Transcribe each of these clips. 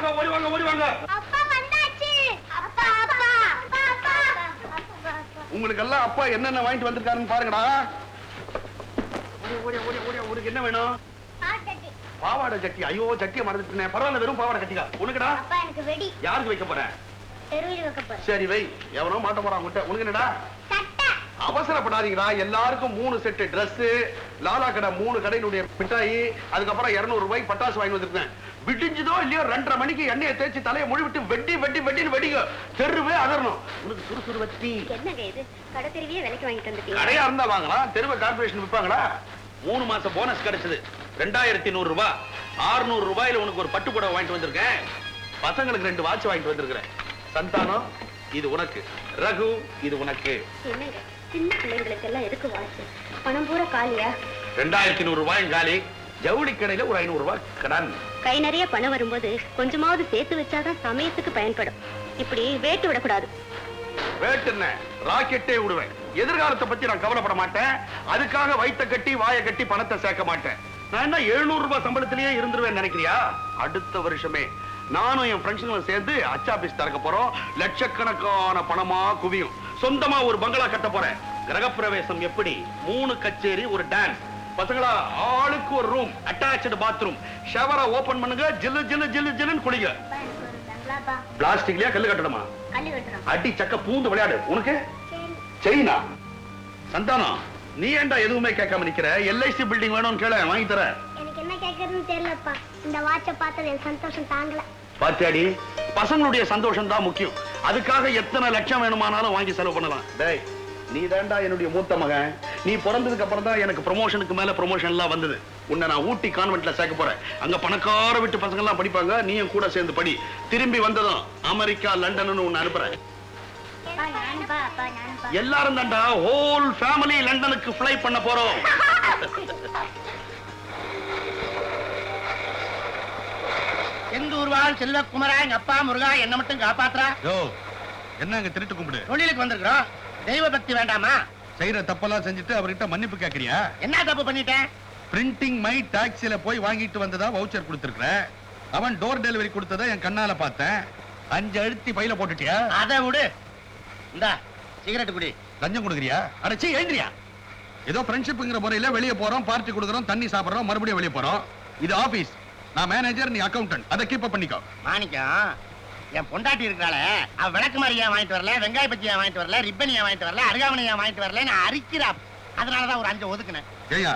வாங்க ஓடி வாங்க ஓடி வாங்க. அப்பா வந்தாச்சு. அப்பா அப்பா அப்பா அப்பா. உங்களுக்கு எல்லாம் அப்பா என்னென்ன வாங்கிட்டு வந்திருக்காருன்னு பாருங்கடா. ஓடி ஓடி ஓடி உங்களுக்கு என்ன வேணும்? பாவாடை சட்டி. ஐயோ சட்டியை மறந்துட்டேன். பரவாயில்ல வெறும் பாவாடை சட்டிக்கா. உனக்குடா? அப்பா எனக்கு வெடி. யாருக்கு வைக்க போறேன்? தெருவில் வைக்க போறேன். சரி வை. எவனோ மாட்ட போறான் உன்கிட்ட. உனக்கு என்னடா? சட்டை. அவசரப்படாதீங்கடா. எல்லாருக்கும் 3 செட் Dress, லாலா கடை 3 கடையினுடைய மிட்டாய், அதுக்கப்புறம் 200 ரூபாய் பட்டாசு வாங்கி வந்திருக்கேன். விடிஞ்சதோ இல்லையோ 2:30 மணிக்கு எண்ணெயை தேய்ச்சி தலையை முழுவிட்டு வெட்டி வெட்டி வெட்டின்னு வெடிங்க. தெருவே அதரணும். உனக்கு சுறுசுறு வச்சி. என்னங்க இது? கடை தெருவியே விலைக்கு வாங்கிட்டு வந்துட்டீங்க. கடையா இருந்தா வாங்கலாம். தெருவை கார்பரேஷன் விற்பாங்களா? 3 மாசம் போனஸ் கிடைச்சது. 2100 ரூபாய். 600 ரூபாயில உனக்கு ஒரு பட்டு புடவை வாங்கிட்டு வந்திருக்கேன். பசங்களுக்கு 2 வாட்ச் வாங்கிட்டு வந்திருக்கிறேன். சந்தானம் இது உனக்கு. ரகு இது உனக்கு. என்னங்க சின்ன பிள்ளைங்களுக்கு எல்லாம் எதுக்கு வாட்ச்? பணம் பூரா காலியா? 2100 ரூபாய் காலி. ஜவுளி கடையில ஒரு 500 ரூபாய் கடன். கை நிறைய பணம் வரும்போது கொஞ்சமாவது சேர்த்து வச்சாதான் சமயத்துக்கு பயன்படும். இப்படி வேட்டு விடக்கூடாது. வேட்டுன்னு ராக்கெட்டே விடுவேன். எதிர்காலத்தை பத்தி நான் கவலைப்பட மாட்டேன். அதுக்காக வயிற்ற கட்டி வாயை கட்டி பணத்தை சேர்க்க மாட்டேன். நான் என்ன 700 ரூபாய் சம்பளத்திலேயே இருந்துருவேன் நினைக்கிறியா? அடுத்த வருஷமே நானும் என் ஃப்ரெண்ட்ஸுங்களும் சேர்ந்து அச்சாபீஸ் திறக்க போறோம். லட்சக்கணக்கான பணமா குவியும். சொந்தமா ஒரு பங்களா கட்ட போறேன். கிரகப்பிரவேசம் எப்படி? 3 கச்சேரி, ஒரு டான்ஸ். பசங்களா ஆளுக்கு ஒரு ரூம், அட்டாச்டு பாத்ரூம். ஷவரை ஓபன் பண்ணுங்க. ஜில்லு ஜில்லு ஜில்லு ஜில்லுன்னு குளிங்க. பிளாஸ்டிக்லயா கல்லு கட்டணுமா? அடி சக்க பூந்து விளையாடு. உனக்கு செயினா? சந்தானம் நீ ஏன்டா எதுவுமே கேட்காம நிக்கிற? எல்ஐசி பில்டிங் வேணும்னு கேள, வாங்கி தர. எனக்கு என்ன கேக்குறதுன்னு தெரியலப்பா. இந்த வாட்சை பார்த்தது எனக்கு சந்தோஷம் தாங்கல. பாத்தியாடி, பசங்களுடைய சந்தோஷம் தான் முக்கியம். அதுக்காக எத்தனை லட்சம் வேணுமானாலும் வாங்கி செலவு பண்ணலாம். டேய் நீ தாண்டா என்னுடைய மூத்த மகன். நீ பிறந்ததுக்கு அப்புறம் தான் எனக்கு ப்ரமோஷனுக்கு மேல ப்ரமோஷன் எல்லாம் வந்தது. உன்னை நான் ஊட்டி கான்வென்ட்ல சேர்க்க போறேன். அங்க பணக்கார வீட்டு பசங்க எல்லாம் படிப்பாங்க. நீயும் கூட சேர்ந்து படி. திரும்பி வந்ததும் அமெரிக்கா, லண்டன்னு உன்னை அனுப்புறேன். எல்லாரும் தாண்டா ஹோல் ஃபேமிலி லண்டனுக்கு ஃப்ளை பண்ண போறோம். எந்தூர் வாழ் செல்வகுமரா, எங்க அப்பா முருகா என்ன மட்டும் காப்பாத்துறா. என்னங்க திருட்டு கும்பிடு? தொழிலுக்கு வந்திருக்கிறோம். தெய்வ பக்தி வேண்டாமா? செய்யற தப்பெல்லாம் செஞ்சுட்டு அவர்கிட்ட மன்னிப்பு கேக்குறியா? என்ன தப்பு பண்ணிட்டேன்? பிரிண்டிங் மை டாக்ஸில போய் வாங்கிட்டு வந்ததா வவுச்சர் கொடுத்திருக்கிற. அவன் டோர் டெலிவரி கொடுத்ததை என் கண்ணால பார்த்தேன். 5 அழுத்தி பையில போட்டுட்டியா? அதை விடு. இந்தா சிகரெட் குடி. லஞ்சம் கொடுக்குறியா? அடச்சி எழுந்திரியா. ஏதோ ஃப்ரெண்ட்ஷிப்ங்கிற முறையில வெளியே போறோம், பார்ட்டி கொடுக்குறோம், தண்ணி சாப்பிடுறோம், மறுபடியும் வெளியே போறோம். இது ஆபீஸ். நான் மேனேஜர், நீ அக்கவுண்டன்ட். அதை கீப் அப் பண்ணிக்கோ. மாணிக்கம், என் பொண்டாட்டி இருக்கிறாள, அவ விளக்கு மாதிரியா வாங்கிட்டு வரல, வெங்காய பச்சியா வாங்கிட்டு வரல, ரிப்பனியா வாங்கிட்டு வரல, அருகாமனையா வாங்கிட்டு வரல, நான் அரிக்கிறா. அதனாலதான் ஒரு 5 ஒதுக்குனேன். ஏயா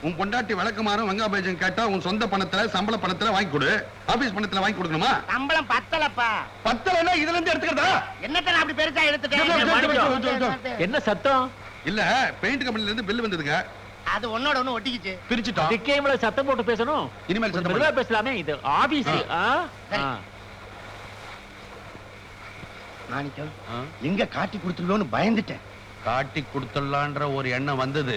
உன் பொண்டாட்டி விளக்குமாறும் வெங்காய பஜ்ஜியும் கேட்டா உன் சொந்த பணத்துல சம்பள பணத்துல வாங்கி கொடு. ஆபீஸ் பணத்துல வாங்கி கொடுக்கணுமா? சம்பளம் பத்தலப்பா. பத்தலன்னா இதுல இருந்து எடுத்துக்கிறதா? என்னத்த அப்படி பெருசா எடுத்துட்டேன். என்ன சத்தம்? இல்ல பெயிண்ட் கம்பெனில இருந்து பில் வந்ததுங்க. அது ஒன்னோட ஒண்ணு ஒட்டிக்கிச்சு. பிரிச்சுட்டோம். டிக்கேம்ல சத்தம் போட்டு பேசணும். இனிமேல் சத்தம் மெதுவா பேசலாமே. இது ஆபீஸ். மாணிக்கம், எங்க காட்டி கொடுத்துருவோன்னு பயந்துட்டேன். காட்டி கொடுத்துடலான்ற ஒரு எண்ணம் வந்தது.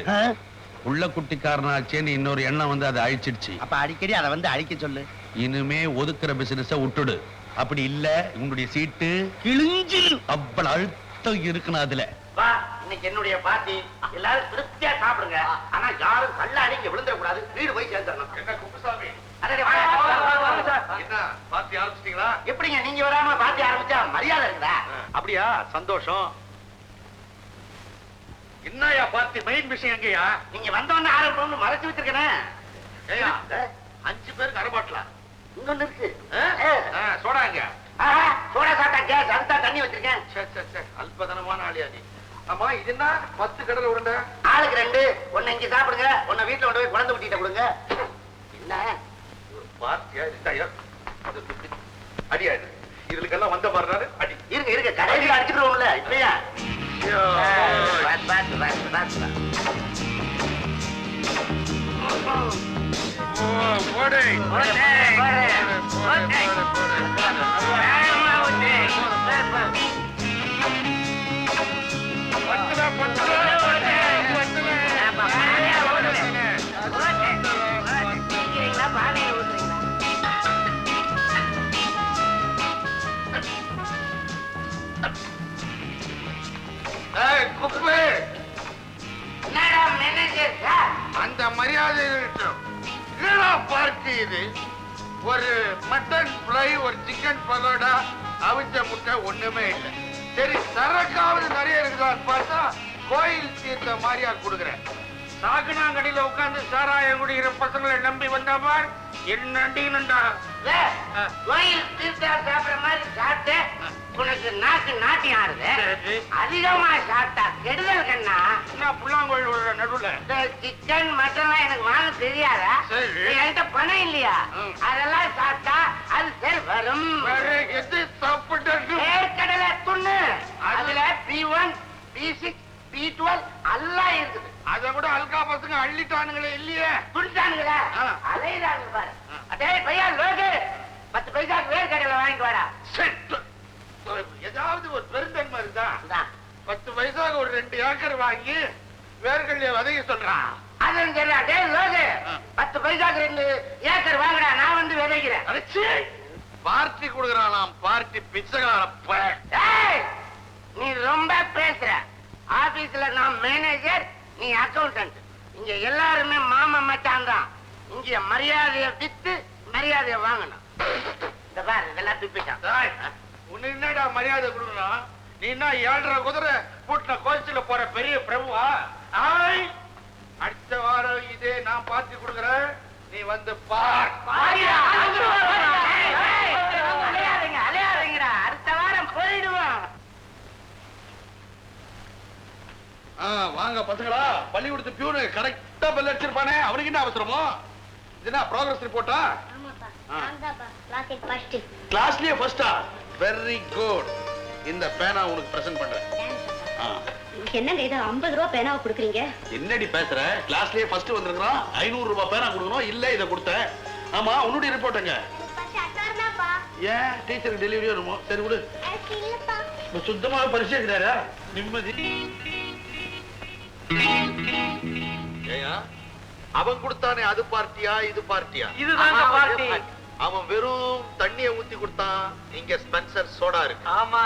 உள்ள குட்டிக்காரனாச்சேன்னு இன்னொரு எண்ணம் வந்து அதை அழிச்சிடுச்சு. அப்ப அடிக்கடி அதை வந்து அழிக்க சொல்லு. இனிமே ஒதுக்குற பிசினஸ விட்டுடு. அப்படி இல்ல உங்களுடைய சீட்டு கிழிஞ்சு அவ்வளவு அழுத்தம் இருக்குன்னு அதுல. இன்னைக்கு என்னுடைய பார்ட்டி. எல்லாரும் திருப்தியா சாப்பிடுங்க. ஆனா யாரும் கல்ல அடிக்க விழுந்துட கூடாது. வீடு போய் சேர்ந்துடணும். என்ன குப்புசாமி? என்ன பார்ட்டி ஆரம்பிச்சிட்டீங்களா? எப்படிங்க நீங்க வராம பார்ட்டி ஆரம்பிச்சா மரியாதை இருக்குதா? அப்படியா? சந்தோஷம். என்னையா பார்ட்டி மெயின் விஷயம் எங்கயா? நீங்க வந்தோன்னு ஆரம்பிக்கணும்னு மறைச்சு வச்சிருக்கேன். 5 பேருக்கு அரைபாட்டலா? இன்னொன்னு இருக்கு. சோடாங்க. சோடா சாப்பிட்டா கேஸ், அதுதான் தண்ணி வச்சிருக்கேன். அல்பதனமான ஆளியா நீ. ஆமா இது என்ன 10 கடலை உருண்டை? ஆளுக்கு 2. ஒன்னு இங்க சாப்பிடுங்க, ஒன்னு வீட்டுல கொண்டு போய் குழந்தை குட்டிட்ட கொடுங்க. என்ன பார்ட்டியா இருந்தாயா? அடியா இதுக்கெல்லாம் வந்த பாருனாரு அடி. இருங்க இருங்க, கடையில அடிச்சுக்கிறோம்ல இப்பயா. அந்த மரியாதை பார்ட்டி இது ஒரு மட்டன் ஃப்ரை, ஒரு சிக்கன் பரோடா, அவிச்ச முட்டை ஒண்ணுமே இல்லை. சரி சரக்காவது நிறைய இருக்குதான்னு பார்த்தா கோயில் தீர்த்த மாதிரியா கொடுக்குறேன். சாகுனாங்கடியில உட்கார்ந்து சாராயம் குடிக்கிற பசங்களை நம்பி வந்தாபார் என்னண்டா கோயில் தீர்த்தா சாப்பிடுற மாதிரி சாப்பிட்டு உனக்கு நாக்கு நாட்டி ஆறுது. அதிகமா சாப்பிட்டா கெடுதல் கண்ணா. புல்லாங்கோயில் நடுவுல சிக்கன் மட்டன் எனக்கு வாங்க தெரியாதா? என்கிட்ட பணம் இல்லையா? அதெல்லாம் சாப்பிட்டா அது சரி வரும். எது சாப்பிட்டு கடலை துண்ணு அதுல B1 B6 B12 எல்லாம் இருக்குது. அத கூட அல்கா பசங்க அள்ளிட்டானுங்களே இல்லையே. துணிட்டானுங்களா? அலையிறாங்க பாரு. அதே பையா லோகு 10 பைசாக்கு வேர் கடையில வாங்கிட்டு வாடா. ஏதாவது ஒரு பெருந்தன்மை இருந்தா 10 பைசாக்கு ஒரு 2 ஏக்கர் வாங்கி வேர்கல்ல விதைய சொல்றான். அதுவும் சரி. அதே லோகு 10 பைசாக்கு 2 ஏக்கர் வாங்கடா, நான் வந்து விதைக்கிறேன். பார்ட்டி கொடுக்கறானாம். பார்ட்டி பிச்சைக்காரப்ப. நீ ரொம்ப பேசுற. ஆபீஸ்ல நான் மேனேஜர், நீ அக்கௌண்டன்ட். இங்க எல்லாருமே மாமா மச்சான் தான். இங்க மரியாதைய வித்து மரியாதைய வாங்கணும். இந்த பாரு இதெல்லாம் துப்பிட்டான். உன்னை என்னடா மரியாதை கொடுக்கணும்? நீ என்ன 7.5 குதிரை கூட்டின கோச்சில போற பெரிய பிரபுவா? அடுத்த வாரம் இதே நான் பார்ட்டி கொடுக்கறேன், நீ வந்து பார். அலையாதீங்கடா, அடுத்த வாரம் போயிடுவோம். வாங்க பசங்களா. பள்ளிக்கூடத்து பியூனு கரெக்டா பெல் அடிச்சிருப்பானே, அவனுக்கு என்ன அவசரமோ? இது என்ன ப்ரோக்ரஸ் ரிப்போர்ட்டா? கிளாஸ்லயே ஃபர்ஸ்டா? Very good. இந்த பேனா உனக்கு பிரசன்ட் பண்றேன். என்னங்க இது 50 ரூபாய் பேனாவை கொடுக்குறீங்க? என்னடி பேசுற? கிளாஸ்லயே ஃபர்ஸ்ட் வந்திருக்கான். 500 ரூபாய் பேனா கொடுக்கணும். இல்ல இத கொடுத்தேன். ஆமா உன்னுடைய ரிப்போர்ட்டுங்க. ஏன் டீச்சருக்கு டெலிவரி வருமோ? சரி விடு. சுத்தமா பரிசு இருக்கிறாரா? நிம்மதி. ஏயா அவன் கொடுத்தானே அது பார்ட்டியா இது பார்ட்டியா? இதுதாங்க பார்ட்டி. அவன் வெறும் தண்ணிய ஊத்தி கொடுத்தான். இங்க ஸ்பென்சர் சோடா இருக்கு. ஆமா.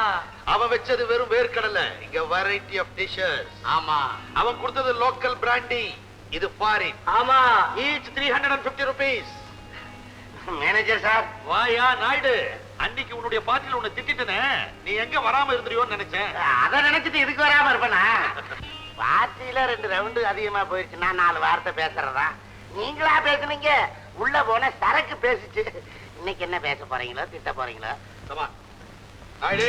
அவன் வச்சது வெறும் வேர்க்கடலை. இங்க வெரைட்டி ஆஃப் டிஷஸ். ஆமா. அவன் கொடுத்தது லோக்கல் பிராண்டி. இது ஃபாரின். ஆமா. Each 350 rupees. Manager sir. வாயா நாயுடு, அன்னைக்கு உன்னுடைய பார்ட்டில உன்னை திட்டிட்டனே, நீ எங்க வராம இருந்திரியோன்னு நினைச்சேன். அத நினைச்சிட்டு இதுக்கு வராம இருப்பனா? பார்ட்டியில 2 ரவுண்டு அதிகமா போயிடுச்சு. நான் 4 வார்த்தை பேசுறதா? நீங்களா பேசுனீங்க. உள்ள போன சரக்கு பேசிச்சு. இன்னைக்கு என்ன பேச போறீங்களோ திட்ட போறீங்களோ? சமா நாயுடு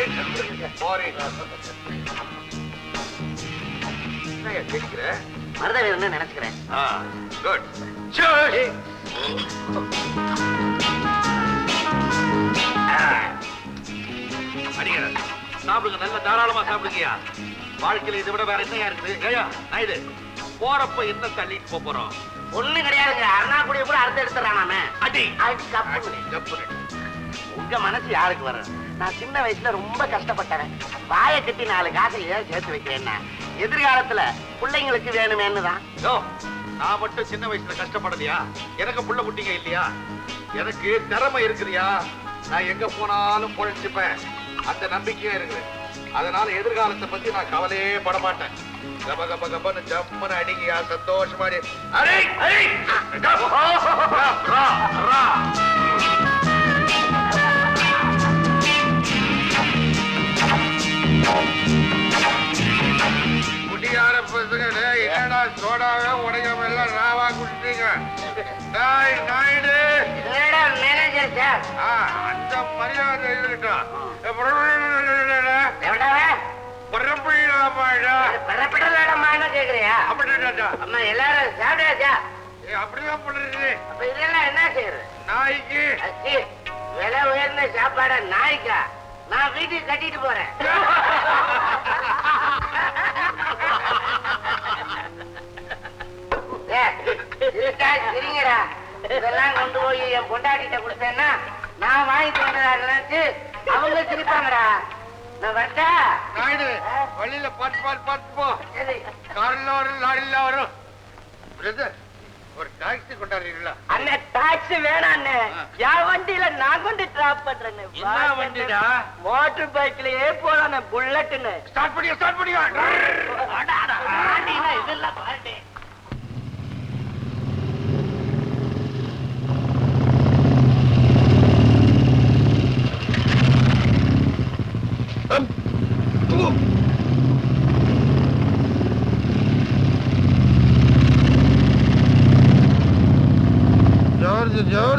ஃபாரின். என்னையா கேக்குற? மருத வீரன்னு நினைச்சுக்கிறேன். குட். சரி. அடிங்க. சாப்பிடுங்க, நல்ல தாராளமா சாப்பிடுங்கயா. வாழ்க்கையில இதை விட வேற என்னையா இருக்குது? ஏயா நாயுடு, போறப்ப என்ன தள்ளிட்டு போறோம்? ஒண்ணும் கிடையாதுங்க. அருணாக்குடிய கூட அறுத்து எடுத்துறானாமே. அடி அடி கப்பு. உங்க மனசு யாருக்கு வரும்? நான் சின்ன வயசுல ரொம்ப கஷ்டப்பட்டேன். வாயை கட்டி 4 காசை ஏன் சேர்த்து வைக்கிறேன்னா எதிர்காலத்துல பிள்ளைங்களுக்கு வேணுமேன்னு தான். யோ, நான் மட்டும் சின்ன வயசுல கஷ்டப்படலையா? எனக்கு புள்ள குட்டிங்க இல்லையா? எனக்கு திறமை இருக்குதுயா. நான் எங்க போனாலும் பொழைச்சுப்பேன். அந்த நம்பிக்கையே இருக்குது. அதனால எதிர்காலத்தை பத்தி நான் கவலையே பட மாட்டேன். கப கப கபன்னு ஜம்முன்னு அடிங்கயா, சந்தோஷமா அடி. அடி அடி ரா ரா. குடியார பசங்க என்னடா சோடாவே உடையாம எல்லாம் ராவா குடிச்சீங்க. Naidu manager sir. அந்த மரியாதை இருக்கட்டும். கேக்குறியா? அம்மா எல்லாரும் சாப்பிடாச்சா? அப்படிதான் பண்றது. அப்ப இதெல்லாம் என்ன செய்யறது? நாய்க்கு விலை உயர்ந்த சாப்பாட நாய்க்கா? நான் வீட்டுக்கு கட்டிட்டு போறேன். சரிங்கடா. இதெல்லாம் கொண்டு போய் என் பொண்டாட்டிட்ட கொடுத்தேன்னா நான் வாங்கிட்டு வந்ததா நினைச்சு அவங்க சிரிப்பாங்கடா. நான் வந்தா நாயுடு வழியில பார்த்து போ. கார்ல வரும், லாரில வரும். ஒரு டாக்ஸி கொண்டாடுறீங்களா? அண்ணன் டாக்ஸி வேணாம் அண்ணே. என் வண்டியில நான் கொண்டு டிராப் பண்றேன். என்ன வண்டிடா? மோட்டர் பைக்லயே போலாம். புல்லட்டுன்னு ஸ்டார்ட் பண்ணியா? இதெல்லாம் பாருங்க.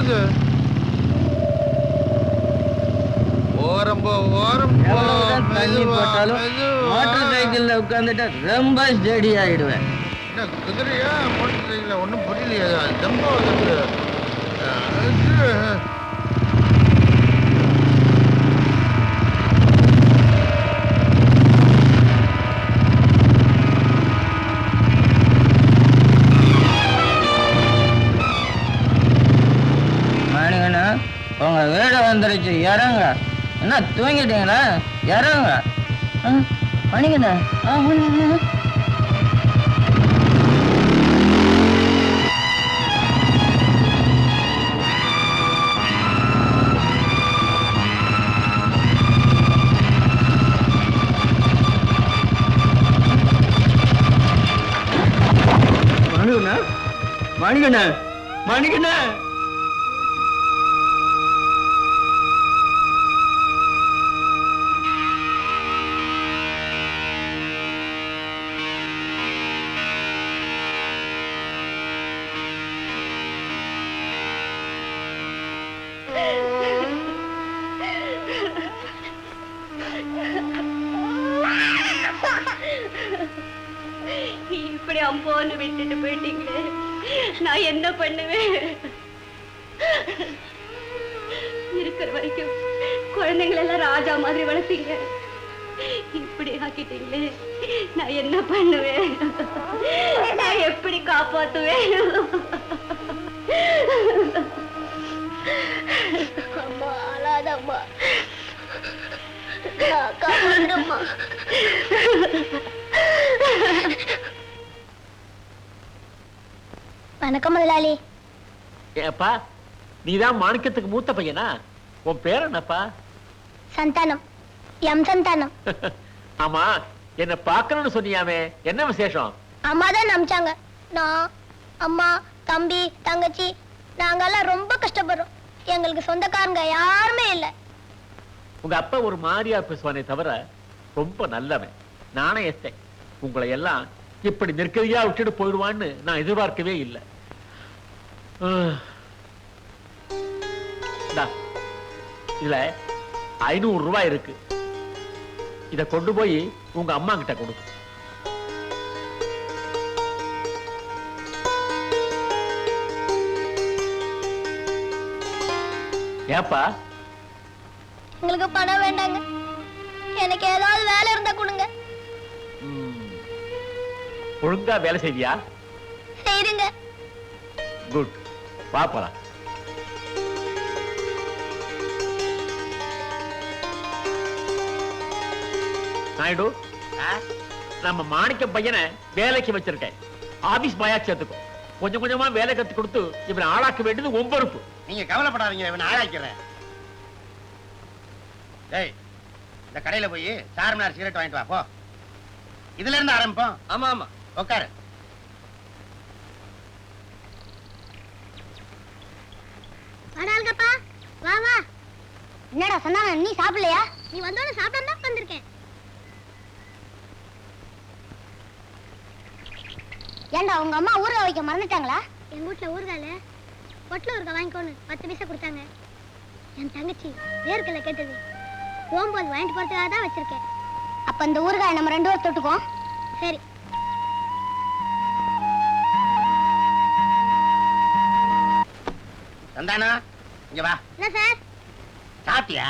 போகுது. ஓரம் போ, ஓரம் போ. எவ்வளவுதான் தண்ணி மெதுவா, போட்டாலும் மெதுவா. மோட்டார் சைக்கிள்ல உட்காந்துட்டா ரொம்ப ஸ்டடி ஆயிடுவேன். என்ன குதிரையா மோட்டர் சைக்கிள்? ஒன்றும் புரியலையா? ஜம்பா வருது. மணிகண்ணா, உங்க வீடு வந்துருச்சு, இறங்க. என்ன தூங்கிட்டீங்களா? இறங்க. மணிகண்ணா, மணிகண்ணா, மணிகண்ணா, மணிகண்ணா. இப்படி அம்போன்னு விட்டுட்டு போயிட்டீங்களே, நான் என்ன பண்ணுவேன்? இருக்கிற வரைக்கும் குழந்தைங்களை எல்லாம் ராஜா மாதிரி வளர்த்தீங்க, இப்படி ஆக்கிட்டீங்களே, நான் என்ன பண்ணுவேன்? நான் எப்படி காப்பாத்துவேன்? அம்மா அழாதம்மா, காப்பாத்துறம்மா. வணக்கம் முதலாளி. ஏப்பா, நீதான் மாணிக்கத்துக்கு மூத்த பையனா? உன் பேர் என்னப்பா? சந்தானம், எம் சந்தானம். ஆமா, என்ன பாக்கணும்னு சொன்னியாமே, என்ன விசேஷம்? அம்மா தான் நம்பிச்சாங்க. நான், அம்மா, தம்பி, தங்கச்சி, நாங்கெல்லாம் ரொம்ப கஷ்டப்படுறோம். எங்களுக்கு சொந்தக்காரங்க யாருமே இல்லை. உங்க அப்பா ஒரு மாதிரியா பேசுவானே தவிர ரொம்ப நல்லவன். நானே எத்தேன், உங்களை எல்லாம் இப்படி நெருக்கடியா விட்டுட்டு போயிடுவான்னு நான் எதிர்பார்க்கவே இல்லை. இதுல 500 ரூபாய் இருக்கு. இத கொண்டு போய் உங்க அம்மா கிட்ட கொடு. ஏப்பா? எங்களுக்கு பணம் வேண்டாங்க, எனக்கு ஏதாவது வேலை இருந்தா கொடுங்க. ஒழுங்கா வேலை செய்வியா? செய்யுங்க. குட், வா போலாம். நாயுடு, நம்ம மாணிக்க பையனை வேலைக்கு வச்சிருக்கேன். ஆபீஸ் பாயா சேர்த்துக்கும். கொஞ்சம் கொஞ்சமா வேலை கத்து கொடுத்து இவனை ஆளாக்க வேண்டியது உன் பொறுப்பு. நீங்க கவலைப்படாதீங்க, இவனை ஆளாக்கிறேன். டேய், இந்த கடையில போய் சார்மினார் சிகரெட் வாங்கிட்டு வா போ. இதுல இருந்து ஆரம்பிப்போம். ஆமா ஆமா, உட்காரு. வாடால்கப்பா, வா வா. என்னடா சொன்னாங்க, நீ சாப்பிடலையா? நீ வந்தோட சாப்பிட்டு தான் வந்திருக்கேன். ஏண்டா உங்க அம்மா ஊறுகாய் வைக்க மறந்துட்டாங்களா? எங்க வீட்டுல ஊறுகால பொட்டில் ஊறுகாய் வாங்கிக்கோன்னு 10 பைசா கொடுத்தாங்க. என் தங்கச்சி வேர்க்கல கேட்டது, போகும்போது வாங்கிட்டு போறதுக்காக தான் வச்சிருக்கேன். அப்ப இந்த ஊறுகாய் நம்ம 2 பேரும் தொட்டுக்குவோம். சரி. சந்தானா, இங்க வா. என்ன சார்? சாப்பிட்டியா?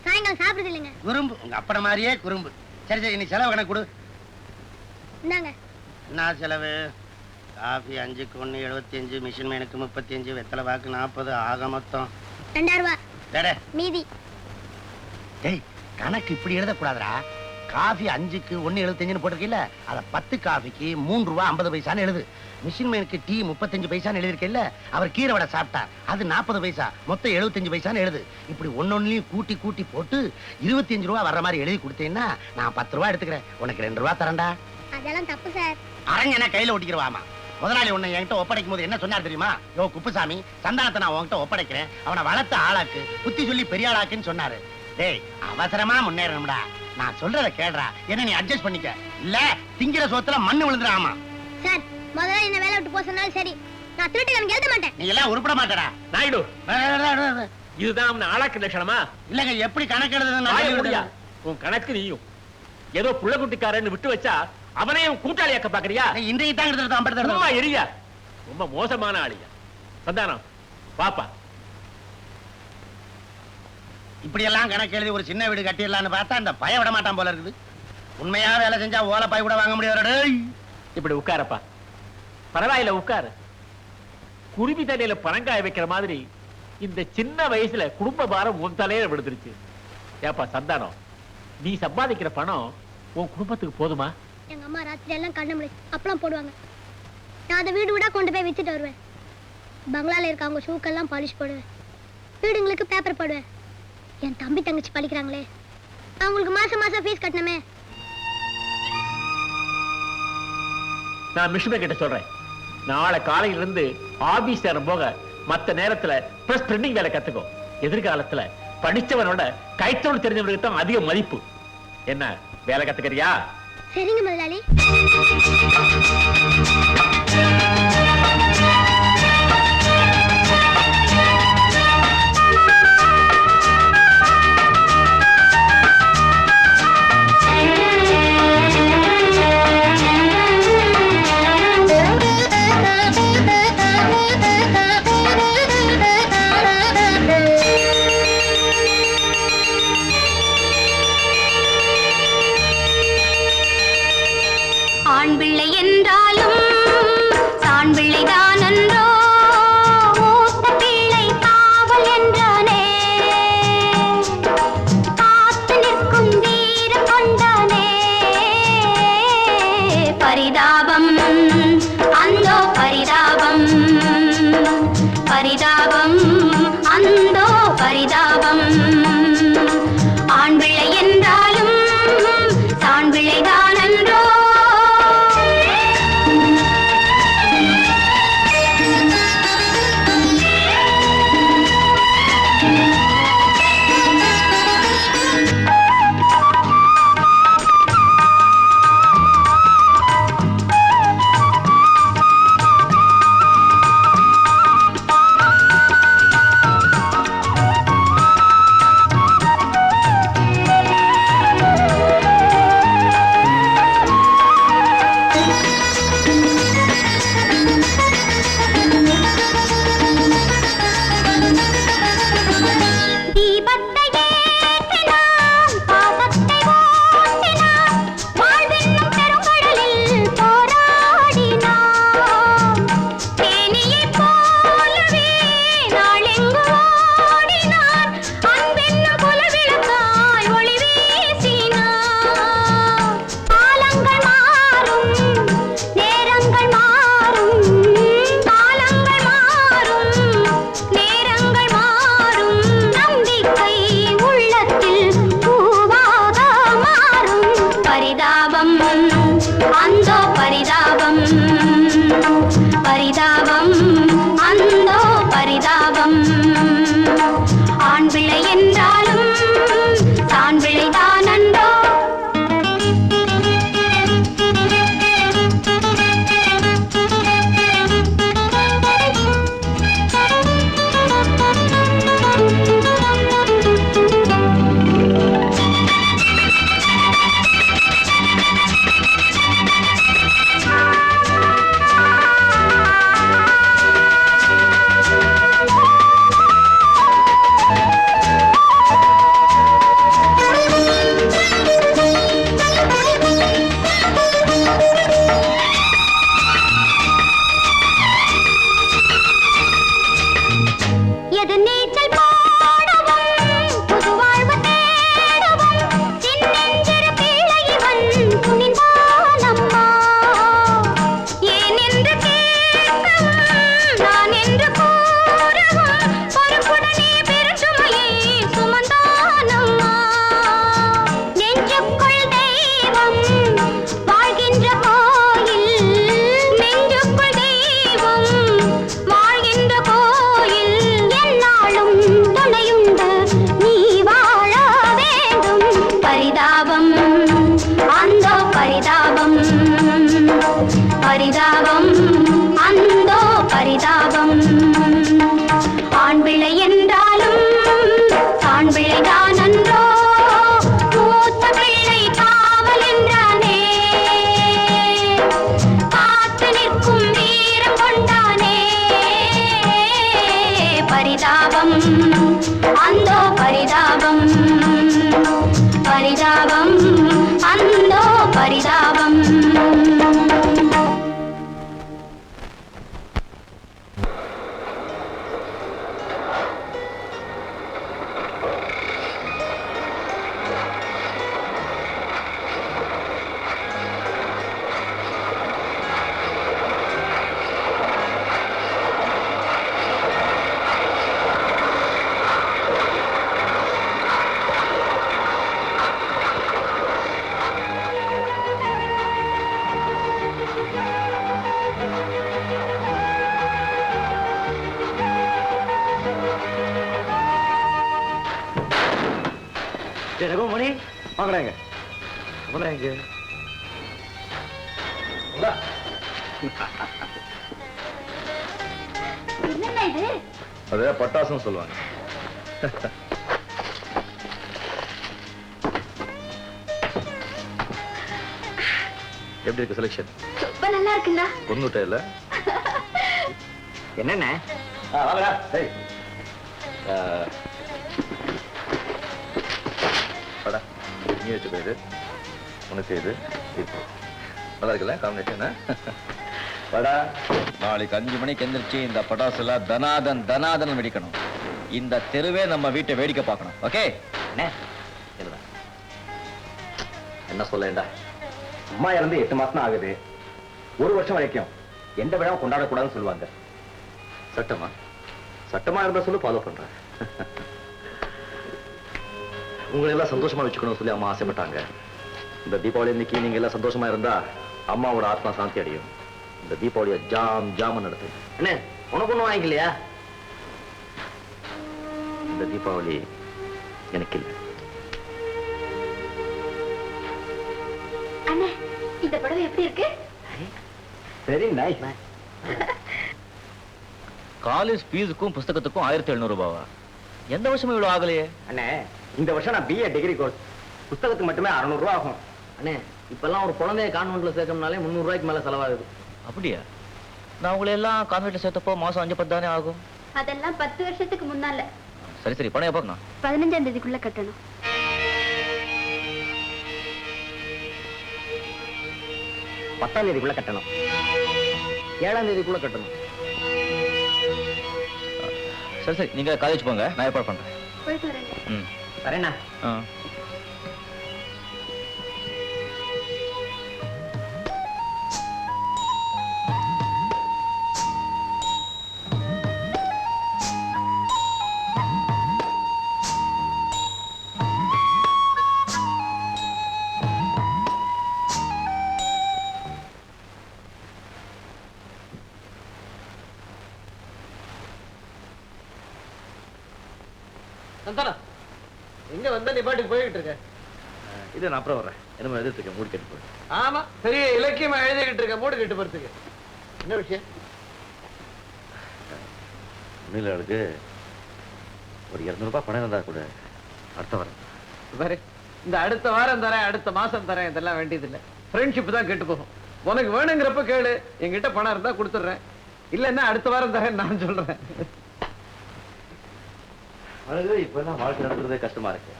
சாயங்காலம் சாப்பிடுறது இல்லைங்க. குறும்பு, உங்க அப்பட மாதிரியே குறும்பு. சரி சரி, நீ செலவு கணக்கு கொடு. இந்தாங்க. என்ன செலவு? காஃபி 5க்கு 1 75, மிஷின் மேனுக்கு 35, வெத்தலை பாக்கு 40, ஆக மொத்தம் 2000 ரூபாய். டேடே மீதி. டேய், கணக்கு இப்படி எழுதக்கூடாதுடா. காஃபி 5க்கு 1 75ன்னு போட்டிருக்கீல்ல, அதை 10 காஃபிக்கு 3 ரூபா 50 பைசான்னு எழுது. மிஷின் மேனுக்கு டீ 35 பைசான்னு எழுதிருக்கேல்ல, அவர் கீரை வடை சாப்பிட்டார், அது 40 பைசா, மொத்தம் 75 பைசான்னு எழுது. இப்படி ஒன்னொன்னையும் கூட்டி கூட்டி போட்டு 25 ரூபா வர்ற மாதிரி எழுதி கொடுத்தீங்கன்னா நான் 10 ரூபா எடுத்துக்கிறேன், உனக்கு 2 ரூபா தரேன்டா. அதெல்லாம் தப்பு சார். அரங்கன கையில ஒட்டிக்கிறவாமா. முதலாளி உன்னை என்கிட்ட ஒப்படைக்கும் போது என்ன சொன்னார் தெரியுமா? யோ குப்புசாமி, சந்தானத்தை நான் உன்கிட்ட ஒப்படைக்கிறேன், அவனை வளர்த்த ஆளாக்கு, புத்தி சொல்லி பெரிய ஆளாக்குன்னு சொன்னாரு. டேய், அவசரமா முன்னேறணும்டா. நான் சொல்றத கேடுறா, என்ன நீ அட்ஜஸ்ட் பண்ணிக்க, இல்ல திங்கிற சோத்துல மண்ணு விழுந்துடாமா. சார், முதல்ல என்ன வேலை விட்டு போக சொன்னாலும் சரி, நான் திருட்டுக்காரன் எழுத மாட்டேன். நீ எல்லாம் உருப்பட மாட்டடா. நாயுடு இதுதான் அவன் ஆளாக்கு லட்சணமா? இல்லங்க எப்படி கணக்கு வாய எழுதுறது? முடியா? உன் கணக்கு நீயும் ஏதோ புள்ள குட்டிக்காரன்னு விட்டு வச்சா அவனையும் கூட்டாளியாக்க பாக்குறியா? இன்றைக்கு தான் எடுத்து ஐம்பது சும்மா எரியா. ரொம்ப மோசமான ஆளியா. சந்தானம் பாப்பா. இப்படி எல்லாம் கணக்கு எழுதி ஒரு சின்ன வீடு கட்டிடலான்னு பார்த்தா அந்த பய விட மாட்டான் போல இருக்குது. உண்மையா வேலை செஞ்சா ஓலை பாய் கூட வாங்க முடியாது. இப்படி உட்காரப்பா. பரவாயில்ல உட்காரு. குருவி தலையில பனங்காய வைக்கிற மாதிரி இந்த சின்ன வயசுல குடும்ப பாரம் உன் தலையில விடுத்துருச்சு. ஏப்பா சந்தானம், நீ சம்பாதிக்கிற பணம் உன் குடும்பத்துக்கு போதுமா? எங்க அம்மா ராத்திரி எல்லாம் கண்ண முடி அப்பளம் போடுவாங்க. நான் அதை வீடு வீடா கொண்டு போய் வித்துட்டு வருவேன். பங்களால இருக்க அவங்க ஷூக்கெல்லாம் பாலிஷ் போடுவேன். வீடுங்களுக்கு பேப்பர் போடுவேன். என் தம்பி தங்கச்சி படிக்கிறாங்களே, அவங்களுக்கு மாசம் மாசம் ஃபீஸ் கட்டணுமே. நான் மிஷுமே கிட்ட சொல்றேன், நாளை காலையில இருந்து ஆபீஸ் நேரம் போக மத்த நேரத்துல பிரஸ் பிரிண்டிங் வேலை கத்துக்கோ. எதிர்காலத்துல படிச்சவனோட கைத்தோடு தெரிஞ்சவனுக்கு தான் அதிக மதிப்பு. என்ன வேலை கத்துக்கிறியா? சரிங்க முதலாளி. ஆண் பிள்ளை என்றாலும் சாண் பிள்ளைதான் என்றோ, மூத்த பிள்ளை காவல் என்றானே, காத்து நிற்கும் வீரம் கொண்டானே. பரிதாபம் அந்தோ பரிதாபம், பரிதாபம் அந்தோ பரிதாபம். ஆண் பிள்ளை என்றாலும் சாண் பிள்ளைதான் என்றோ. பரிதாபம் அந்தோ பரிதாபம். ஆண் பிள்ளை என்றாலும் தான் பிள்ளைதான் அன்றோ. பரிதாபம் அந்தோ பரிதாபம். பரிதாபம் ஆண் பிள்ளை என்றாலும் ஆண் பிள்ளைதான் அன்றோ மூத்த பிள்ளை காவல் என்றானே காத்து நிற்கும் வீரம் கொண்டானே பரிதாபம் அந்தோ பரிதாபம் பரிதாபம் அந்தோ பரிதாபம் மணி வாங்குறாங்க என்னங்க இது? அத பட்டாசம் சொல்லுவாங்க. எப்படி இருக்கு செலக்ஷன்? ரொம்ப நல்லா இருக்குல்ல? பொண்ணுட்ட இல்ல என்னென்ன வாங்கடா. டேய் படா நீ வச்சு போயிடு உனக்கு இது இப்போ நல்லா இருக்குல்ல காம்பினேஷன். படா நாளைக்கு 5 மணிக்கு எந்திரிச்சு இந்த பட்டாசுல தனாதன் தனாதன் வெடிக்கணும். இந்த தெருவே நம்ம வீட்டை வேடிக்கை பார்க்கணும். ஓகே என்ன சொல்லேண்டா, அம்மா இறந்து 8 மாசம் ஆகுது. 1 வருஷம் வரைக்கும் எந்த விழாவும் கொண்டாடக்கூடாதுன்னு சொல்லுவாங்க. சட்டமா சட்டமா இருந்தா சொல்லு, ஃபாலோ பண்றேன். உங்களை எல்லாம் சந்தோஷமா வச்சுக்கணும்னு சொல்லி அம்மா ஆசைப்பட்டாங்க. இந்த தீபாவளி இன்னைக்கு நீங்க எல்லாம் சந்தோஷமா இருந்தா அம்மாவோட ஆத்மா சாந்தி அடையும். இந்த தீபாவளியை ஜாம் ஜாம நடத்து. அண்ணே உனக்கு ஒண்ணு வாங்கிக்கலையா? இந்த தீபாவளி எனக்கு இல்லை. அண்ணே, இந்த புடவை எப்படி இருக்கு? Very nice. காலேஜ் ஃபீஸுக்கும் புஸ்தகத்துக்கும் 1700 ரூபாவா? எந்த வருஷமும் இவ்வளவு ஆகலையே. அண்ணே இந்த வருஷம் நான் BA டிகிரி கோர்ஸ், புத்தகத்துக்கு மட்டுமே 600 ரூபா ஆகும். அண்ணே இப்பெல்லாம் ஒரு குழந்தைய கான்வென்ட்ல சேர்க்கணும்னாலே 300 ரூபாய்க்கு மேல செலவாகுது. அப்படியா? நான் உங்களை எல்லாம் கான்வென்ட்ல சேர்த்தப்போ மாசம் 5-10 தானே ஆகும். அதெல்லாம் 10 வருஷத்துக்கு முன்னால. சரி சரி, பணம் எப்போ பார்க்கணும்? 15ஆம் தேதிக்குள்ள கட்டணும். 10ஆம் தேதிக்குள்ள கட்டணும். 7ஆம் தேதிக்குள்ள கட்டணும். சரி சரி, நீங்க காலேஜ் போங்க, நான் ஏற்பாடு பண்றேன். போயிட்டு வரேன். ம் வரேண்ணா. சந்தானா, எங்க வந்த நீ பாட்டுக்கு போய்கிட்டு இருக்க? இது நான் அப்புறம் வரேன். என்ன எதிர்த்துக்க மூடி கட்டி போய். ஆமா, பெரிய இலக்கியமா எழுதிக்கிட்டு இருக்க, மூடு கட்டு போறதுக்கு. என்ன விஷயம்? ஒன்னில ஒரு 200 ரூபாய் பணம் இருந்தா கூட அடுத்த வாரம். பாரு, இந்த அடுத்த வாரம் தரேன், அடுத்த மாசம் தரேன், இதெல்லாம் வேண்டியதில்லை. ஃப்ரெண்ட்ஷிப் தான் கெட்டு போகும். உனக்கு வேணுங்கிறப்ப கேளு, என்கிட்ட பணம் இருந்தா கொடுத்துட்றேன். இல்லைன்னா அடுத்த வாரம் தரேன் நான் சொல்றேன். அழகு இப்ப எல்லாம் வாழ்க்கை நடத்துறதே கஷ்டமா இருக்கு.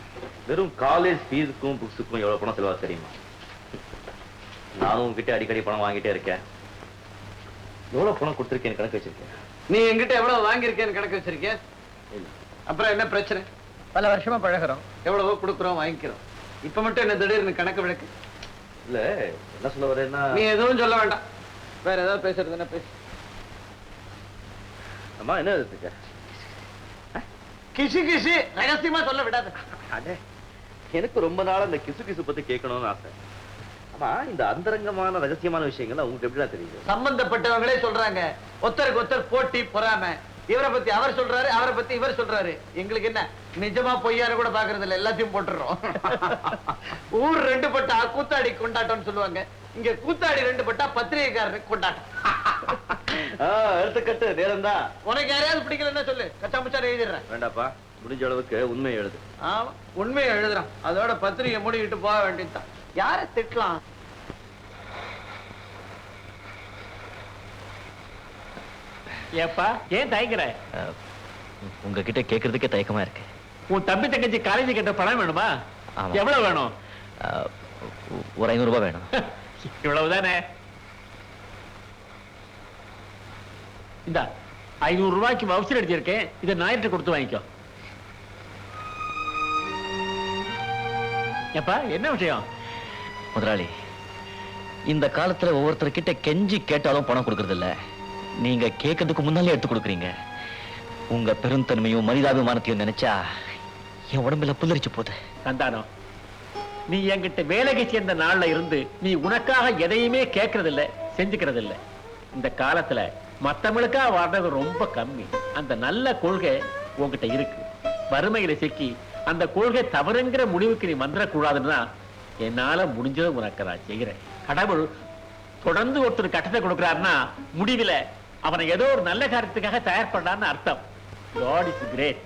வெறும் காலேஜ் ஃபீஸுக்கும் புக்ஸுக்கும் எவ்வளவு பணம் செலவா தெரியுமா? நானும் உங்ககிட்ட அடிக்கடி பணம் வாங்கிட்டே இருக்கேன். எவ்வளவு பணம் கொடுத்துருக்கேன் கணக்கு வச்சிருக்கேன். நீ என்கிட்ட எவ்வளவு வாங்கியிருக்கேன்னு கணக்கு வச்சிருக்கிய? அப்புறம் என்ன பிரச்சனை? பல வருஷமா பழகிறோம், எவ்வளவோ கொடுக்குறோம், வாங்கிக்கிறோம். இப்ப மட்டும் என்ன திடீர்னு கணக்கு விளக்கு? இல்ல என்ன சொல்ல வரேன்னா, நீ எதுவும் சொல்ல வேண்டாம். வேற ஏதாவது பேசுறது என்ன பேசு. அம்மா என்ன எழுதுக்க? கிசு கிசு ரகசியமா சொல்ல விடாத. அடே, எனக்கு ரொம்ப நாள் அந்த கிசு கிசு பத்தி கேட்கணும்னு ஆசை. ஆமா, இந்த அந்தரங்கமான ரகசியமான விஷயங்கள் உங்களுக்கு எப்படிதான் தெரியுது? சம்பந்தப்பட்டவங்களே சொல்றாங்க, ஒருத்தருக்கு ஒருத்தர் போட்டி பொறாம. இவரை பத்தி அவர் சொல்றாரு, அவரை பத்தி இவர் சொல்றாரு. எங்களுக்கு என்ன நிஜமா பொய்யாரு கூட பாக்குறது இல்ல, எல்லாத்தையும் போட்டுறோம். ஊர் 2 பட்டா கூத்தாடி கொண்டாட்டம்னு சொல்லுவாங்க. இங்க கூத்தாடி 2 பட்டா பத்திரிகைக்காரருக்கு கொண்டாட்டம். எடுத்துக்கட்டு நேரம் தான். உனக்கு யாரையாவது பிடிக்கலன்னா சொல்லு, கச்சாமச்சார எழுதிடுறேன். வேண்டாப்பா, முடிஞ்ச அளவுக்கு உண்மையை எழுது. ஆமா, உண்மையை எழுதுறான். அதோட பத்திரிகை மூடிக்கிட்டு போக வேண்டியதுதான். யாரை திட்டலாம்? ஏப்பா ஏன் தயங்குற? உங்ககிட்ட கேட்கறதுக்கே தயக்கமா இருக்கு. உன் தம்பி தங்கச்சி காலேஜ் கட்ட பணம் வேணுமா? ஆமா. எவ்வளவு வேணும்? ஒரு 500 ரூபாய் வேணும். இவ்வளவுதானே? இந்த 500 ரூபாய்க்கு வவுச்சர் அடிச்சிருக்கேன். இதை ஞாயிற்று கொடுத்து வாங்கிக்கோ. ஏப்பா என்ன விஷயம்? முதலாளி, இந்த காலத்துல ஒவ்வொருத்தர்கிட்ட கெஞ்சி கேட்டாலும் பணம் கொடுக்கறது இல்ல. நீங்க கேட்கறதுக்கு முன்னாலே எடுத்து கொடுக்குறீங்க. உங்க பெருந்தன்மையும் மனிதாபிமானத்தையும் நினைச்சா என் உடம்புல புல்லரிச்சு போகுது. சந்தானம், நீ என்கிட்ட வேலைக்கு சேர்ந்த நாள்ல இருந்து நீ உனக்காக எதையுமே கேட்கறது இல்ல, செஞ்சுக்கிறது இல்ல. இந்த காலத்துல மத்தவங்களுக்காக வாழ்றது ரொம்ப கம்மி. அந்த நல்ல கொள்கை உன்கிட்ட இருக்கு. வறுமையில சிக்கி அந்த கொள்கை தவறுங்கிற முடிவுக்கு நீ வந்துடக்கூடாதுன்னா என்னால முடிஞ்சதை உனக்கு நான் செய்கிறேன். கடவுள் தொடர்ந்து ஒருத்தர் கட்டத்தை கொடுக்கிறாருன்னா முடிவில் அவனை ஏதோ ஒரு நல்ல காரியத்துக்காக தயார் பண்ணான்னு அர்த்தம். God is great.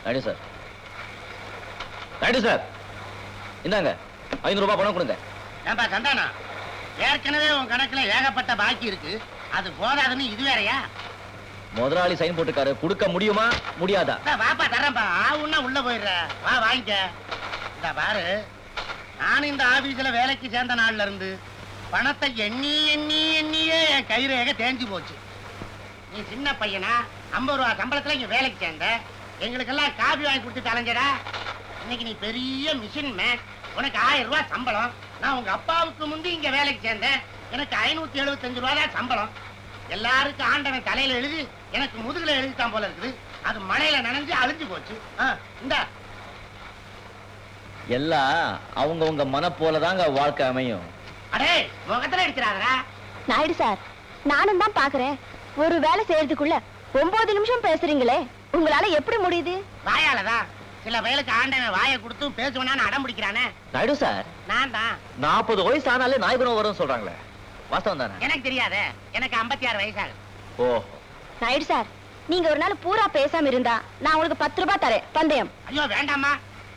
Naidu sir, Naidu sir, இந்தாங்க 500 ரூபாய் பணம் கொடுங்க. ஏன்பா சந்தானா, ஏற்கனவே உன் கணக்குல ஏகப்பட்ட பாக்கி இருக்கு, அது போதாதுன்னு இது வேறயா? முதலாளி சைன் போட்டுக்காரு, கொடுக்க முடியுமா முடியாதா? வாப்பா தரேன்பா, ஆவுன்னா உள்ள போயிடுற, வா வாங்கிக்க. இந்த பாரு, நான் இந்த ஆபீஸ்ல வேலைக்கு சேர்ந்த நாள்ல இருந்து பணத்தை எண்ணியே என் கைரேக தேஞ்சு போச்சு. நீ சின்ன பையனா 50 ரூபா சம்பளத்துல இங்க வேலைக்கு சேர்ந்த, எங்களுக்கெல்லாம் காபி வாங்கி கொடுத்து தலைஞ்சடா. இன்னைக்கு நீ பெரிய மிஷின் மேன், உனக்கு 1000 ரூபாய் சம்பளம். நான் உங்க அப்பாவுக்கு முந்தி இங்க வேலைக்கு சேர்ந்தேன், எனக்கு 575 ரூபாய் தான் சம்பளம். எல்லாருக்கும் ஆண்டவன் தலையில எழுதி எனக்கு முதுகுல எழுதித்தான் போல இருக்குது. அது மழையில நனைஞ்சு அழிஞ்சு போச்சு. இந்த எல்லாம் அவங்கவங்க மன போலதாங்க வாழ்க்கை அமையும். அடே முகத்துல அடிக்கிறாரா? நாயுடு சார், நானும் தான் பாக்குறேன். ஒரு வேலை செய்யறதுக்குள்ள 9 நிமிஷம் பேசுறீங்களே, உங்களால எப்படி முடியுது? வாயாலதான். சில வயலுக்கு ஆண்டவன் வாயை கொடுத்தும் பேசுவனான்னு அடம் பிடிக்கிறானே. நாயுடு சார், நான் தான். 40 வயசு ஆனாலே நாய்குணம் வரும்னு சொல்றாங்களே, வாஸ்தவம் தானே? எனக்கு தெரியாதே, எனக்கு 56 வயசாகுது. ஓ, நாயுடு சார், நீங்க ஒரு நாள் பூரா பேசாம இருந்தா நான் உங்களுக்கு 10 ரூபாய் தரேன், பந்தயம். ஐயோ வேண்டாமா,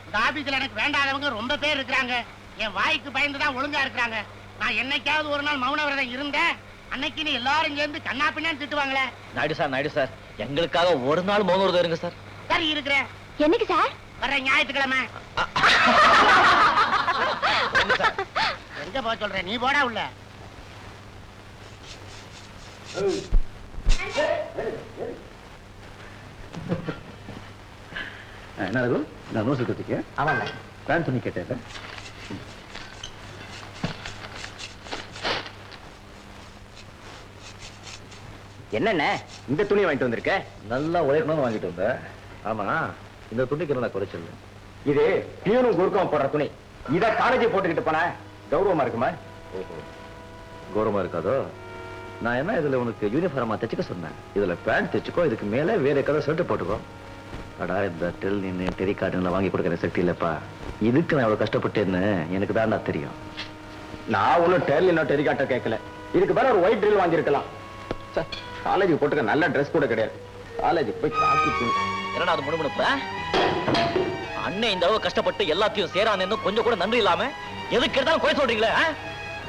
இந்த ஆபீஸ்ல எனக்கு வேண்டாதவங்க ரொம்ப பேர் இருக்கிறாங்க. என் வாய்க்கு பயந்துதான் ஒழுங்கா இருக்கிறாங்க. நான் என்னைக்காவது ஒரு நாள் மௌன விரதம் இருந்தேன், அன்னைக்கு நீ எல்லாரும் சேர்ந்து கண்ணா பின்னான்னு திட்டுவாங்களே. நாயுடு சார், எங்களுக்காக ஒரு நாள் மௌன விரதம் இருங்க சார். சரி இருக்கிறேன். என்னைக்கு சார்? வர்ற ஞாயிற்றுக்கிழமை. எங்க போக சொல்ற, நீ போடா உள்ள. என்ன நான் நோசு கட்டிக்க. ஆமாங்க. பேன் துணி கேட்டேன். என்னென்ன இந்த துணியை வாங்கிட்டு வந்திருக்க? நல்லா உழைக்கணும்னு வாங்கிட்டு வந்தேன். ஆமா, இந்த துணிக்கு இருந்தா குறைச்சல். இது பியூனும் குறுக்கம் போடுற துணி. இத காலேஜ் போட்டுக்கிட்டு போன கௌரவமா இருக்குமா? ஓஹோ, கௌரவமா இருக்காதோ? நான் என்ன இதுல உனக்கு யூனிஃபார்மா தைச்சுக்க சொன்னேன். இதுல பேண்ட் தைச்சுக்கோ, இதுக்கு மேல வேற கலர் ஷர்ட் போட்டுக்கோ. அடா, இந்த டெல் டெரிகார்டுல வாங்கி கொடுக்குற சக்தி இல்லப்பா. இதுக்கு நான் எவ்வளவு கஷ்டப்பட்டேன்னு எனக்கு தான் தெரியும். நான் ஒன்னும் டெல் இன்னும் டெரிகாட்ட கேட்கல. இதுக்கு மேல ஒரு ஒயிட் ட்ரில் வாங்கியிருக்கலாம். காலேஜுக்கு போட்டுக்க நல்ல ட்ரெஸ் கூட கிடையாது. காலேஜுக்கு போய் காக்கி துணி. என்னடா அது முணுமுணுப்ப? அண்ணன் இந்த அளவு கஷ்டப்பட்டு எல்லாத்தையும் சேரான்னு கொஞ்சம் கூட நன்றி இல்லாம எதுக்கு எடுத்தாலும் குறை சொல்றீங்களே?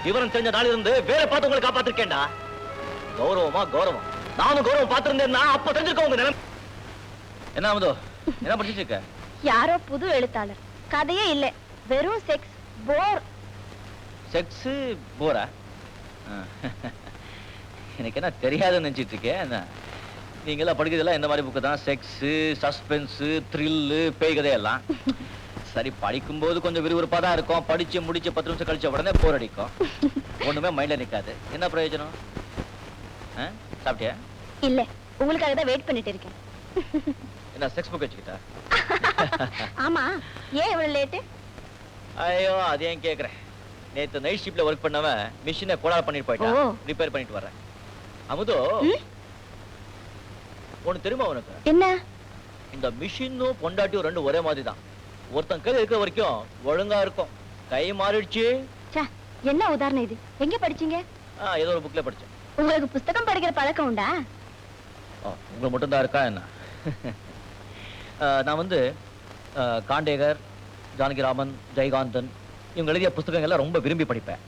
விவரம் தெரிஞ்ச நாள் இருந்து வேலை பார்த்து உங்களை காப்பாத்திருக்கேன்டா. கௌரவமா கௌரவம். நானும் கௌரவம் பார்த்திருந்தேன்னா அப்ப தெரிஞ்சிருக்க உங்க நிலைமை. என்ன அமுதோ, என்ன படிச்சிட்டு இருக்க? யாரோ புது எழுத்தாளர், கதையே இல்ல, வெறும் செக்ஸ் போர். செக்ஸ் போரா? எனக்கு என்ன தெரியாதுன்னு நினைச்சிட்டு இருக்கேன். என்ன நீங்க எல்லாம் படிக்கிறதெல்லாம் இந்த மாதிரி புக்கு தான், செக்ஸ், சஸ்பென்ஸ், த்ரில்லு, பேய் கதையெல்லாம். சரி, படிக்கும்போது கொஞ்சம் விறுவிறுப்பா தான் இருக்கும். படிச்சு முடிச்சு 10 நிமிஷம் கழிச்ச உடனே போர் அடிக்கும். ஒண்ணுமே மைண்ட்ல நிக்காது. என்ன பிரயோஜனம்? சாப்பிட்டியா? இல்ல, உங்களுக்காக தான் வெயிட் பண்ணிட்டு இருக்கேன். என்ன செக்ஸ் புக் வச்சுக்கிட்டா? ஆமா, ஏன் இவ்வளவு லேட்டு? ஐயோ, அது ஏன் கேக்குறேன். நேத்து நைட் ஷிப்ட்ல ஒர்க் பண்ணவன் மிஷினை கோளாறு பண்ணிட்டு போயிட்டான். ஓ. ரிப்பேர் பண்ணிட்டு வரேன். அமுதோ, உனக்கு தெரியுமா உனக்கு என்ன? இந்த மிஷினும் பொண்டாட்டியும் ரெண்டும் ஒரே மாதிரி தான். ஒருத்தன் கை இருக்க வரைக்கும் ஒழுங்கா இருக்கும், கை மாறிடுச்சு. என்ன உதாரணம் இது? எங்க படிச்சீங்க? ஏதோ ஒரு புக்ல படிச்சேன். உங்களுக்கு புத்தகம் படிக்கிற பழக்கம் உண்டா? உங்களுக்கு மட்டும் தான் இருக்கா என்ன? நான் வந்து காண்டேகர், ஜானகிராமன், ஜெயகாந்தன் இவங்க எழுதிய புஸ்தகங்கள்லாம் ரொம்ப விரும்பி படிப்பேன்.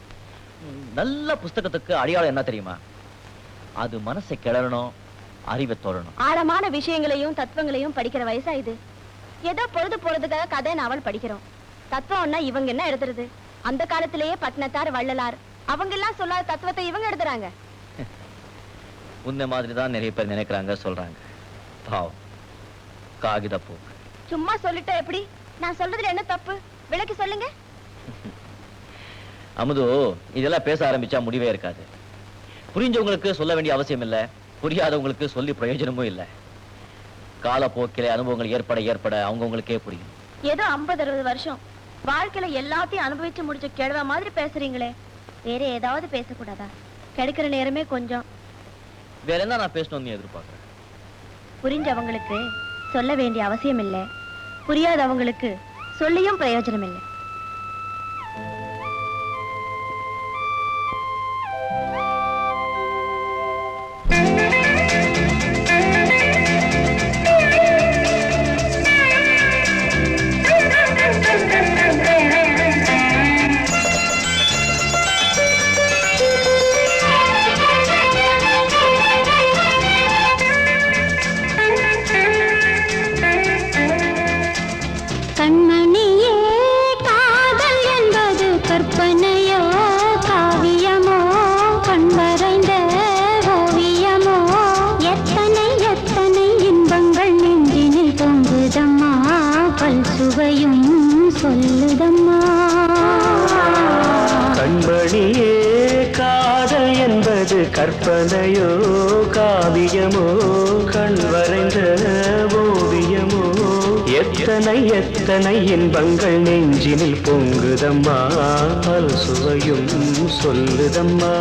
நல்ல புஸ்தகத்துக்கு அடையாளம் என்ன தெரியுமா? அது மனசை கிளறணும், அறிவை தோழணும். ஆழமான விஷயங்களையும் தத்துவங்களையும் படிக்கிற வயசா இது. ஏதோ பொழுது போறதுக்காக கதை நாவல் படிக்கிறோம். தத்துவம்னா இவங்க என்ன எழுதுறது? அந்த காலத்திலேயே பட்டினத்தார், வள்ளலார் அவங்க எல்லாம் சொல்லாத தத்துவத்தை இவங்க எழுதுறாங்க. உன்ன மாதிரி தான் நிறைய பேர் நினைக்கிறாங்க, சொல்றாங்க. பாவம், காகித பூ. சும்மா சொல்லிட்டா எப்படி? நான் சொல்றதுல என்ன தப்பு? விளக்கி சொல்லுங்க. அமுது, இதெல்லாம் பேச ஆரம்பிச்சா முடிவே இருக்காது. புரிஞ்சவங்களுக்கு சொல்ல வேண்டிய அவசியம் இல்லை, புரியாதவங்களுக்கு சொல்லி பிரயோஜனமும் இல்லை. காலப்போக்கிலே அனுபவங்கள் ஏற்பட ஏற்பட அவங்கவுங்களுக்கே புரியும். ஏதோ 50-60 வருஷம் வாழ்க்கையில எல்லாத்தையும் அனுபவிச்சு முடிச்ச கேழ்வா மாதிரி பேசுறீங்களே, வேற ஏதாவது பேசக்கூடாதா? கிடைக்கிற நேரமே கொஞ்சம். வேற என்ன நான் பேசணும்னு எதிர்பார்க்கிறேன்? புரிஞ்சவங்களுக்கு சொல்ல வேண்டிய அவசியம் இல்லை, புரியாதவங்களுக்கு சொல்லியும் பிரயோஜனம் இல்லை. கற்பனையோ காவியமோ கண் வரைந்த ஓவியமோ எத்தனை எத்தனை இன்பங்கள் நெஞ்சினில் பொங்குதம்மா, பல் சுவையும் சொல்லுதம்மா.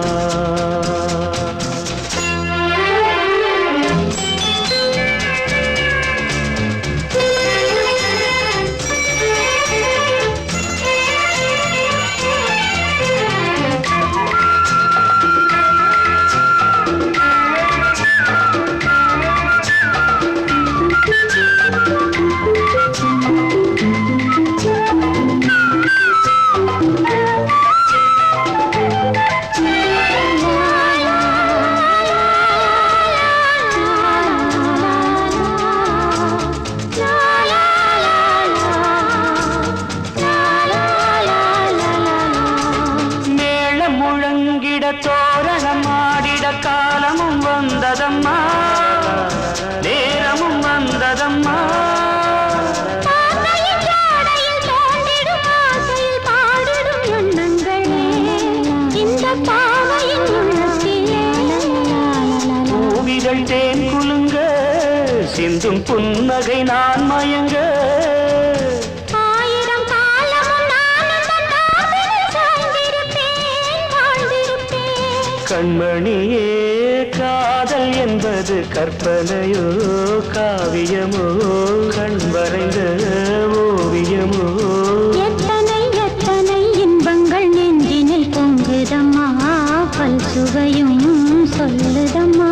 தோரணம் ஆடிட காலமும் வந்ததம்மா, நேரமும் வந்ததம்மா. பூவிதழ் தேன் குலுங்க சிந்தும் புன்னகை நான் மயங்க, கண்மணியே காதல் என்பது கற்பனையோ காவியமோ கண் வரைந்த ஓவியமோ எத்தனை எத்தனை இன்பங்கள் நெஞ்சினில் பொங்குதம்மா, பல் சுவையும் சொல்லுதம்மா.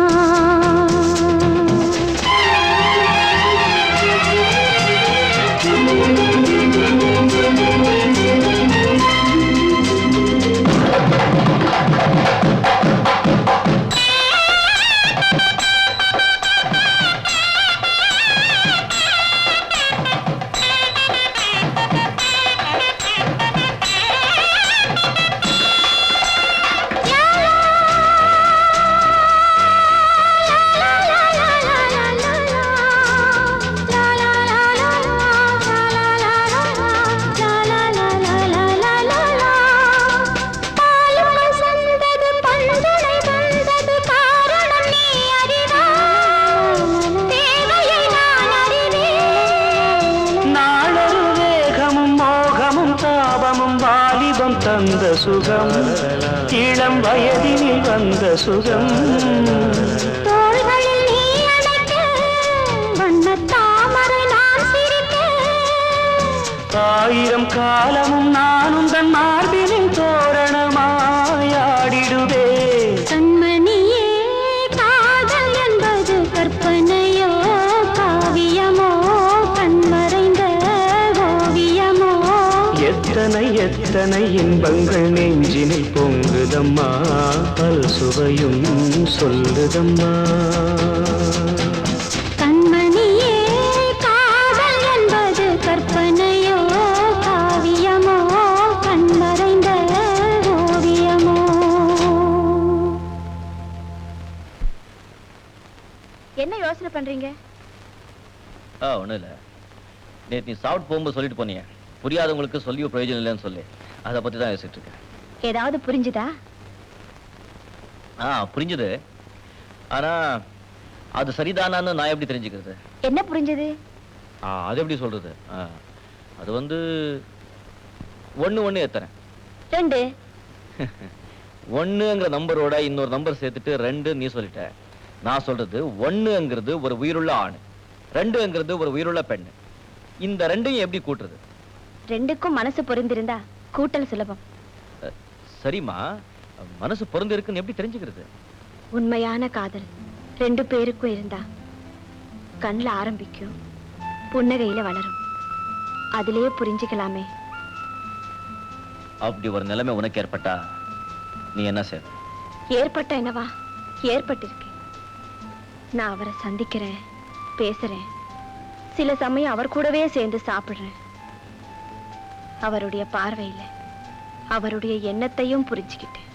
தந்த சுகம் இளம் இளம் வயதினில் வந்த சுகம் தோள்களில் நீ அணைக்க வண்ணத் தாமரை நான் சிரிக்க ஆயிரம் காலமும் நானும் தன் மார்பினின் தோரணமாயாடிடுவே கண்மணியே காதல் என்பது கற்பனையோ காவியமோ கண்மறைந்த ஓவியமோ எத்தனை எத்தனை இன்பங்கள் நெஞ்சினில் பொங்குதம்மா பல் சுவையும் சொல்லுதம்மா கண்மணியே காதல் என்பது கற்பனையோ காவியமோ கண்மறைந்த ஓவியமோ. என்ன யோசனை பண்றீங்க? ஒண்ணும் இல்ல, நேத்து நீ சாப்பிட்டு போகும்போது சொல்லிட்டு போனியே புரியாதவங்களுக்கு சொல்லி பிரயோஜனம் இல்லைன்னு சொல்லி, அதை பத்தி தான் யோசிச்சுட்டு இருக்கேன். ஏதாவது புரிஞ்சுதா? புரிஞ்சுது. ஆனா அது சரிதானான்னு நான் எப்படி தெரிஞ்சுக்கிறது? என்ன புரிஞ்சது? அது எப்படி சொல்றது? அது வந்து ஒண்ணு எத்தறேன் 2. ஒண்ணுங்கிற நம்பரோட இன்னொரு நம்பர் சேர்த்துட்டு 2 நீ சொல்லிட்ட. நான் சொல்றது ஒண்ணுங்கிறது ஒரு உயிருள்ள ஆண், 2ங்கிறது ஒரு உயிருள்ள பெண். இந்த 2ஐயும் எப்படி கூட்டுறது? 2க்கும் மனசு பொருந்திருந்தா கூட்டல் சுலபம். சரிம்மா, மனசு பொருந்து இருக்குன்னு எப்படி தெரிஞ்சுக்கிறது? உண்மையான காதல் 2 பேருக்கும் இருந்தா கண்ல ஆரம்பிக்கும், புன்னகையில வளரும். அதிலே புரிஞ்சுக்கலாமே. அப்படி ஒரு நிலைமை உனக்கு ஏற்பட்டா நீ என்ன செய்ய? ஏற்பட்ட என்னவா? ஏற்பட்டிருக்கு. நான் அவரை சந்திக்கிறேன், பேசுறேன், சில சமயம் அவர் கூடவே சேர்ந்து சாப்பிடுறேன். அவருடைய பார்வையில அவருடைய எண்ணத்தையும் புரிஞ்சுக்கிட்டேன்.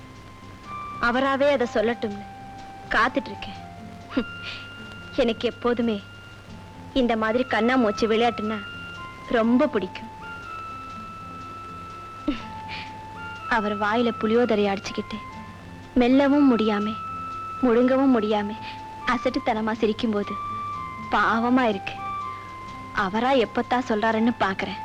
அவராவே அதை சொல்லட்டும்னு காத்துட்டு இருக்கேன். எனக்கு எப்போதுமே இந்த மாதிரி கண்ணாமூச்சி விளையாட்டுன்னா ரொம்ப பிடிக்கும். அவர் வாயில புளியோதரை அடிச்சுக்கிட்டு மெல்லவும் முடியாம முழுங்கவும் முடியாம அசட்டுத்தனமா சிரிக்கும் போது பாவமா இருக்கு. அவரா எப்பத்தான் சொல்றாருன்னு பாக்குறேன்.